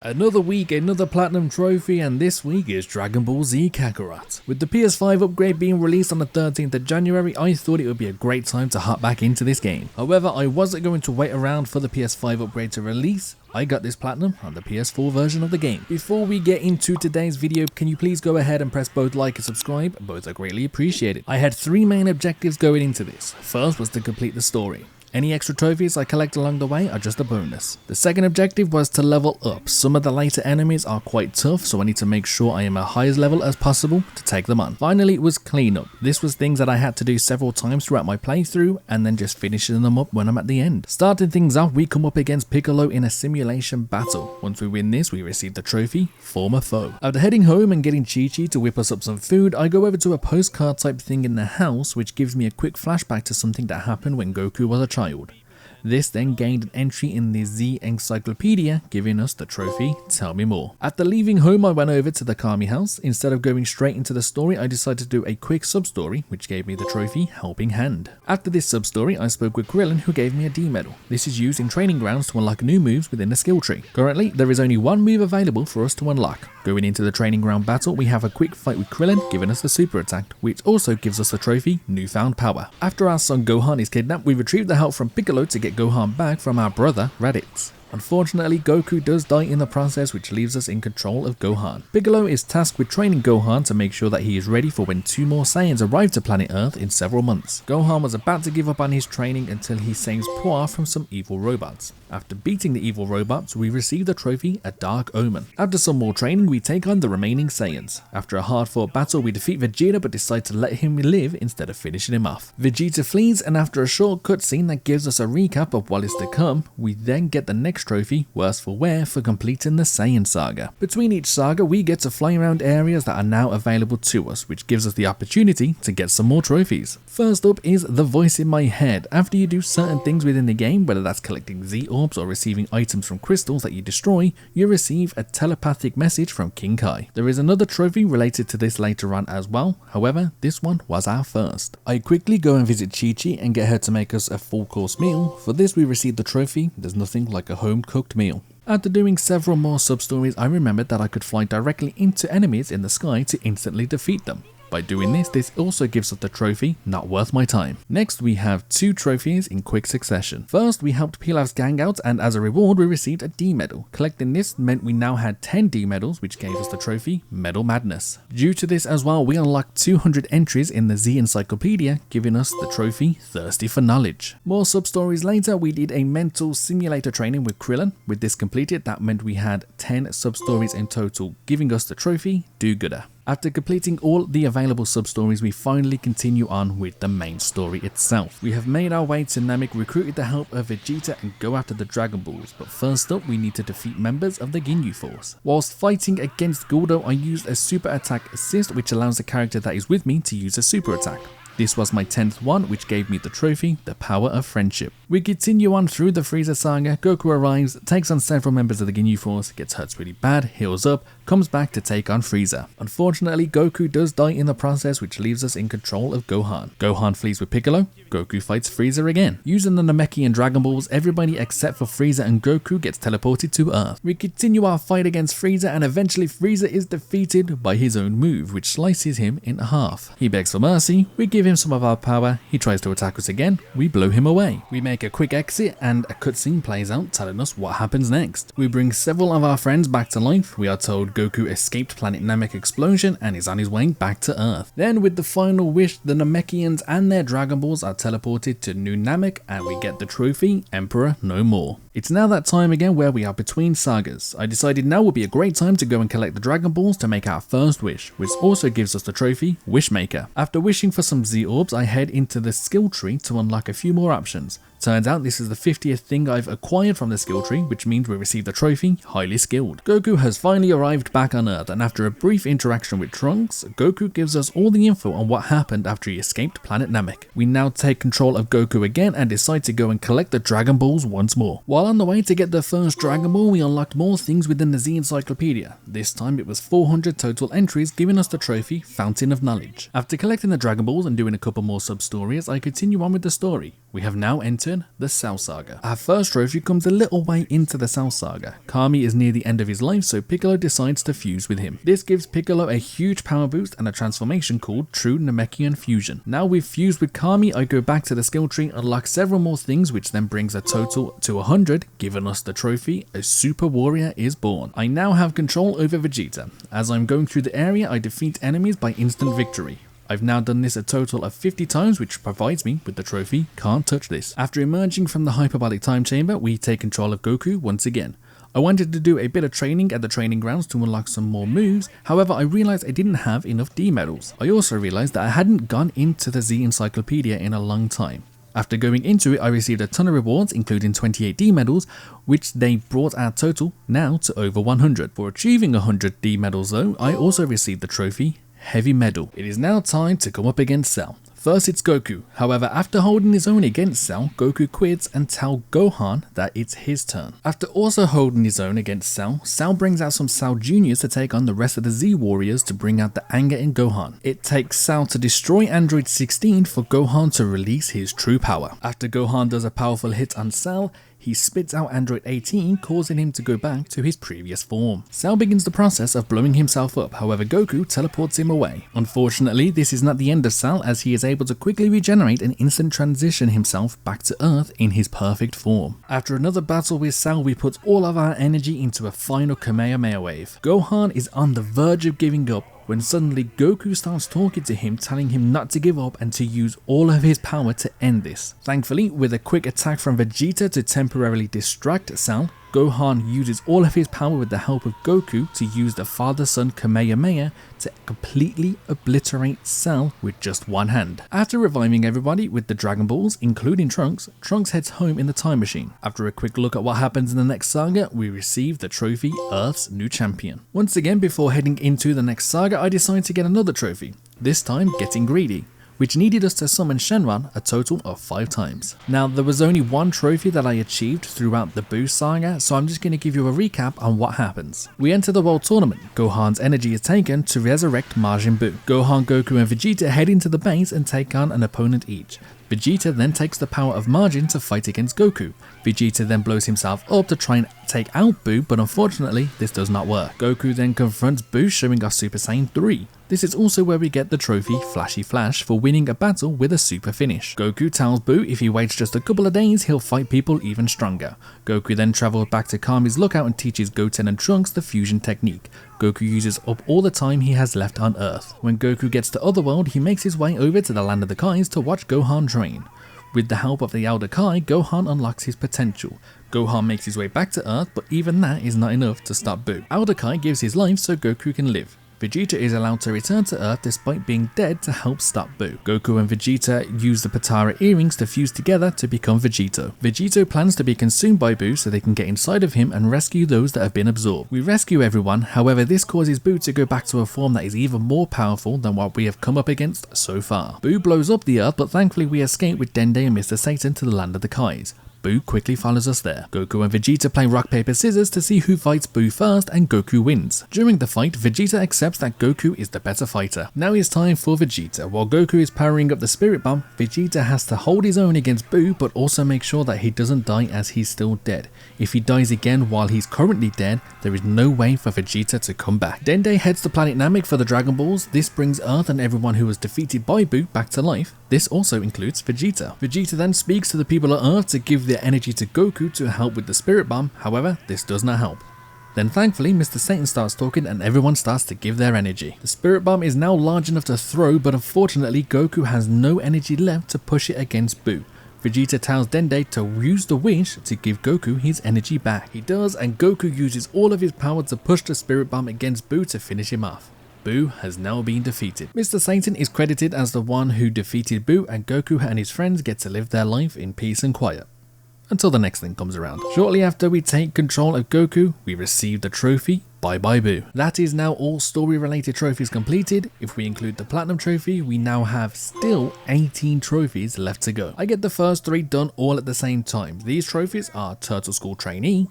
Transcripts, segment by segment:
Another week, another platinum trophy, and this week is Dragon Ball Z Kakarot. With the PS5 upgrade being released on the 13th of January, I thought it would be a great time to hop back into this game. However, I wasn't going to wait around for the PS5 upgrade to release. I got this platinum on the PS4 version of the game. Before we get into today's video, can you please go ahead and press both like and subscribe? Both are greatly appreciated. I had three main objectives going into this. First was to complete the story. Any extra trophies I collect along the way are just a bonus. The second objective was to level up. Some of the later enemies are quite tough, so I need to make sure I am at highest level as possible to take them on. Finally, it was cleanup. This was things that I had to do several times throughout my playthrough and then just finishing them up when I'm at the end. Starting things off, we come up against Piccolo in a simulation battle. Once we win this, we receive the trophy, Former Foe. After heading home and getting Chi-Chi to whip us up some food, I go over to a postcard type thing in the house, which gives me a quick flashback to something that happened when Goku was a child. This then gained an entry in the Z Encyclopedia, giving us the trophy, Tell Me More. After leaving home, I went over to the Kami house. Instead of going straight into the story, I decided to do a quick sub-story, which gave me the trophy, Helping Hand. After this sub-story, I spoke with Krillin, who gave me a D medal. This is used in training grounds to unlock new moves within the skill tree. Currently, there is only one move available for us to unlock. Going into the training ground battle, we have a quick fight with Krillin, giving us the super attack, which also gives us the trophy, Newfound Power. After our son Gohan is kidnapped, we retrieve the help from Piccolo to get Gohan back from our brother Raditz. Unfortunately, Goku does die in the process, which leaves us in control of Gohan. Piccolo is tasked with training Gohan to make sure that he is ready for when two more Saiyans arrive to planet Earth in several months. Gohan was about to give up on his training until he saves Puar from some evil robots. After beating the evil robots, we receive the trophy, A Dark Omen. After some more training, we take on the remaining Saiyans. After a hard-fought battle, we defeat Vegeta but decide to let him live instead of finishing him off. Vegeta flees, and after a short cutscene that gives us a recap of what is to come, we then get the next trophy, Worse for Wear, for completing the Saiyan Saga. Between each saga, we get to fly around areas that are now available to us, which gives us the opportunity to get some more trophies. First up is the voice in my head. After you do certain things within the game, whether that's collecting Z orbs or receiving items from crystals that you destroy, you receive a telepathic message from King Kai. There is another trophy related to this later on as well, however, this one was our first. I quickly go and visit Chi-Chi and get her to make us a full course meal. For this we receive the trophy, There's Nothing Like a Home Cooked Meal. After doing several more sub-stories, I remembered that I could fly directly into enemies in the sky to instantly defeat them. By doing this also gives us the trophy, Not Worth My Time. Next, we have two trophies in quick succession. First, we helped Pilaf's gang out, and as a reward, we received a D medal. Collecting this meant we now had 10 D medals, which gave us the trophy, Medal Madness. Due to this as well, we unlocked 200 entries in the Z Encyclopedia, giving us the trophy, Thirsty for Knowledge. More sub-stories later, we did a mental simulator training with Krillin. With this completed, that meant we had 10 sub-stories in total, giving us the trophy, Do Gooder. After completing all the available sub-stories, we finally continue on with the main story itself. We have made our way to Namek, recruited the help of Vegeta, and go after the Dragon Balls, but first up we need to defeat members of the Ginyu Force. Whilst fighting against Guldo, I used a super attack assist, which allows the character that is with me to use a super attack. This was my 10th one, which gave me the trophy, The Power of Friendship. We continue on through the Frieza saga. Goku arrives, takes on several members of the Ginyu Force, gets hurt pretty bad, heals up, comes back to take on Frieza. Unfortunately, Goku does die in the process, which leaves us in control of Gohan. Gohan flees with Piccolo. Goku fights Frieza again. Using the Namekian Dragon Balls, everybody except for Frieza and Goku gets teleported to Earth. We continue our fight against Frieza, and eventually Frieza is defeated by his own move, which slices him in half. He begs for mercy, we give him some of our power, he tries to attack us again, we blow him away. We make a quick exit and a cutscene plays out telling us what happens next. We bring several of our friends back to life. We are told Goku escaped Planet Namek explosion and is on his way back to Earth. Then with the final wish, the Namekians and their Dragon Balls are teleported to New Namek and we get the trophy, Emperor No More. It's now that time again where we are between sagas. I decided now would be a great time to go and collect the Dragon Balls to make our first wish, which also gives us the trophy, Wishmaker. After wishing for some Z orbs, I head into the skill tree to unlock a few more options. Turns out this is the 50th thing I've acquired from the skill tree, which means we receive the trophy, Highly Skilled. Goku has finally arrived back on Earth, and after a brief interaction with Trunks, Goku gives us all the info on what happened after he escaped Planet Namek. We now take control of Goku again and decide to go and collect the Dragon Balls once more. While on the way to get the first Dragon Ball, we unlocked more things within the Z Encyclopedia. This time it was 400 total entries, giving us the trophy, Fountain of Knowledge. After collecting the Dragon Balls and doing a couple more sub-stories, I continue on with the story. We have now entered turn, the Cell Saga. Our first trophy comes a little way into the Cell Saga. Kami is near the end of his life, so Piccolo decides to fuse with him. This gives Piccolo a huge power boost and a transformation called True Namekian Fusion. Now we've fused with Kami, I go back to the skill tree, unlock several more things, which then brings a total to 100, giving us the trophy, a Super Warrior is born. I now have control over Vegeta. As I'm going through the area, I defeat enemies by instant victory. I've now done this a total of 50 times, which provides me with the trophy, Can't Touch This. After emerging from the hyperbolic time chamber, we take control of Goku once again. I wanted to do a bit of training at the training grounds to unlock some more moves, however I realised I didn't have enough D medals. I also realised that I hadn't gone into the Z Encyclopedia in a long time. After going into it, I received a ton of rewards, including 28 D medals, which they brought our total now to over 100. For achieving 100 D medals though, I also received the trophy, Heavy Medal. It is now time to come up against Cell. First it's Goku, however after holding his own against Cell, Goku quits and tells Gohan that it's his turn. After also holding his own against Cell, Cell brings out some Cell Juniors to take on the rest of the Z Warriors to bring out the anger in Gohan. It takes Cell to destroy Android 16 for Gohan to release his true power. After Gohan does a powerful hit on Cell, he spits out Android 18, causing him to go back to his previous form. Cell begins the process of blowing himself up, however Goku teleports him away. Unfortunately, this is not the end of Cell, as he is able to quickly regenerate and instant transition himself back to Earth in his perfect form. After another battle with Cell, we put all of our energy into a final Kamehameha wave. Gohan is on the verge of giving up, when suddenly Goku starts talking to him, telling him not to give up and to use all of his power to end this. Thankfully, with a quick attack from Vegeta to temporarily distract Cell, Gohan uses all of his power with the help of Goku to use the father-son Kamehameha to completely obliterate Cell with just one hand. After reviving everybody with the Dragon Balls, including Trunks, Trunks heads home in the time machine. After a quick look at what happens in the next saga, we receive the trophy, Earth's New Champion. Once again, before heading into the next saga, I decide to get another trophy, this time getting greedy, which needed us to summon Shenron a total of 5 times. Now there was only one trophy that I achieved throughout the Buu saga, so I'm just going to give you a recap on what happens. We enter the World Tournament. Gohan's energy is taken to resurrect Majin Buu. Gohan, Goku and Vegeta head into the base and take on an opponent each. Vegeta then takes the power of Majin to fight against Goku. Vegeta then blows himself up to try and take out Buu, but unfortunately this does not work. Goku then confronts Buu, showing off Super Saiyan 3. This is also where we get the trophy Flashy Flash for winning a battle with a super finish. Goku tells Buu if he waits just a couple of days he'll fight people even stronger. Goku then travels back to Kami's lookout and teaches Goten and Trunks the fusion technique. Goku uses up all the time he has left on Earth. When Goku gets to Otherworld, he makes his way over to the land of the Kais to watch Gohan train. With the help of the Elder Kai, Gohan unlocks his potential. Gohan makes his way back to Earth, but even that is not enough to stop Buu. Elder Kai gives his life so Goku can live. Vegeta is allowed to return to Earth despite being dead to help stop Buu. Goku and Vegeta use the Potara earrings to fuse together to become Vegito. Vegito plans to be consumed by Buu so they can get inside of him and rescue those that have been absorbed. We rescue everyone, however this causes Buu to go back to a form that is even more powerful than what we have come up against so far. Buu blows up the Earth, but thankfully we escape with Dende and Mr. Satan to the land of the Kais. Buu quickly follows us there. Goku and Vegeta play rock paper scissors to see who fights Buu first, and Goku wins. During the fight, Vegeta accepts that Goku is the better fighter. Now it's time for Vegeta. While Goku is powering up the Spirit Bomb, Vegeta has to hold his own against Buu, but also make sure that he doesn't die as he's still dead. If he dies again while he's currently dead, there is no way for Vegeta to come back. Dende heads to planet Namek for the Dragon Balls. This brings Earth and everyone who was defeated by Buu back to life. This also includes Vegeta. Vegeta then speaks to the people of Earth to give their energy to Goku to help with the Spirit Bomb, however, this does not help. Then thankfully, Mr. Satan starts talking and everyone starts to give their energy. The Spirit Bomb is now large enough to throw, but unfortunately Goku has no energy left to push it against Buu. Vegeta tells Dende to use the wish to give Goku his energy back. He does, and Goku uses all of his power to push the Spirit Bomb against Buu to finish him off. Buu has now been defeated. Mr. Satan is credited as the one who defeated Buu, and Goku and his friends get to live their life in peace and quiet. Until the next thing comes around. Shortly after we take control of Goku, we receive the trophy, Bye Bye Buu. That is now all story related trophies completed. If we include the Platinum Trophy, we now have still 18 trophies left to go. I get the first 3 done all at the same time. These trophies are Turtle School Trainee,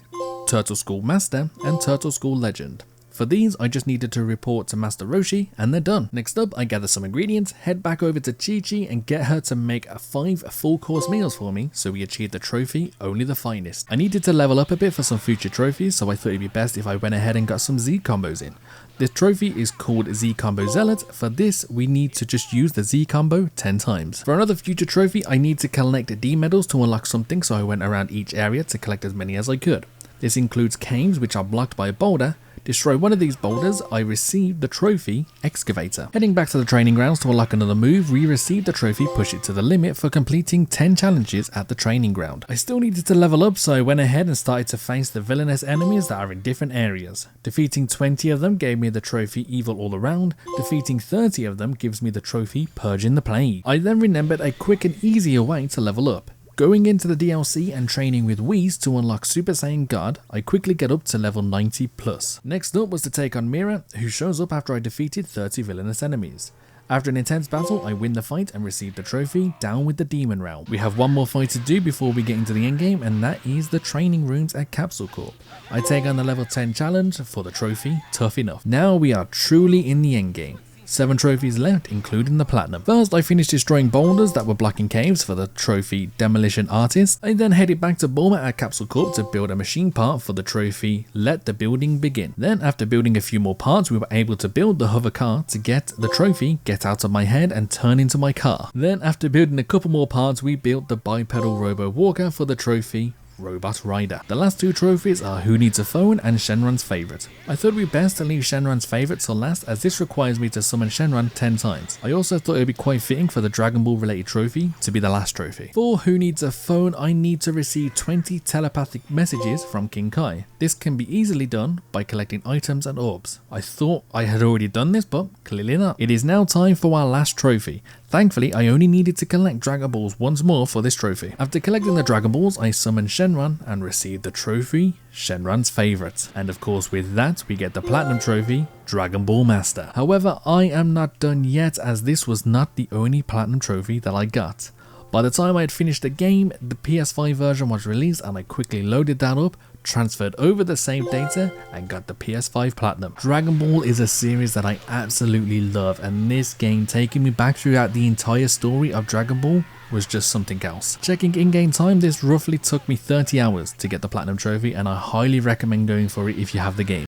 Turtle School Master, and Turtle School Legend. For these, I just needed to report to Master Roshi and they're done. Next up, I gather some ingredients, head back over to Chi-Chi and get her to make 5 full course meals for me so we achieve the trophy, Only the Finest. I needed to level up a bit for some future trophies, so I thought it'd be best if I went ahead and got some Z combos in. This trophy is called Z Combo Zealot. For this, we need to just use the Z combo 10 times. For another future trophy, I need to collect D medals to unlock something, so I went around each area to collect as many as I could. This includes caves which are blocked by a boulder. Destroy one of these boulders, I received the trophy Excavator. Heading back to the training grounds to unlock another move, we received the trophy Push It to the Limit for completing 10 challenges at the training ground. I still needed to level up, so I went ahead and started to face the villainous enemies that are in different areas. Defeating 20 of them gave me the trophy Evil All Around. Defeating 30 of them gives me the trophy Purging the Plague. I then remembered a quick and easier way to level up. Going into the DLC and training with Whis to unlock Super Saiyan God, I quickly get up to level 90+. Next up was to take on Mira, who shows up after I defeated 30 villainous enemies. After an intense battle, I win the fight and receive the trophy Down with the Demon Realm. We have one more fight to do before we get into the endgame, and that is the training rooms at Capsule Corp. I take on the level 10 challenge for the trophy Tough Enough. Now we are truly in the endgame. 7 trophies left, including the platinum. First, I finished destroying boulders that were blocking caves for the trophy Demolition Artist. I then headed back to Bulma at Capsule Corp to build a machine part for the trophy Let the Building Begin. Then, after building a few more parts, we were able to build the hover car to get the trophy Get Out of My Head and Turn Into My Car. Then, after building a couple more parts, we built the bipedal Robo Walker for the trophy Robot Rider. The last 2 trophies are Who Needs a Phone and Shenron's Favorite. I thought it would be best to leave Shenron's Favorite till last, as this requires me to summon Shenron 10 times. I also thought it would be quite fitting for the Dragon Ball related trophy to be the last trophy. For Who Needs a Phone, I need to receive 20 telepathic messages from King Kai. This can be easily done by collecting items and orbs. I thought I had already done this, but clearly not. It is now time for our last trophy. Thankfully, I only needed to collect Dragon Balls once more for this trophy. After collecting the Dragon Balls, I summoned Shenron and received the trophy Shenron's Favorite. And of course, with that, we get the Platinum Trophy Dragon Ball Master. However, I am not done yet, as this was not the only Platinum Trophy that I got. By the time I had finished the game, the PS5 version was released and I quickly loaded that up, transferred over the save data and got the PS5 Platinum. Dragon Ball is a series that I absolutely love, and this game taking me back throughout the entire story of Dragon Ball was just something else. Checking in-game time, this roughly took me 30 hours to get the Platinum Trophy, and I highly recommend going for it if you have the game.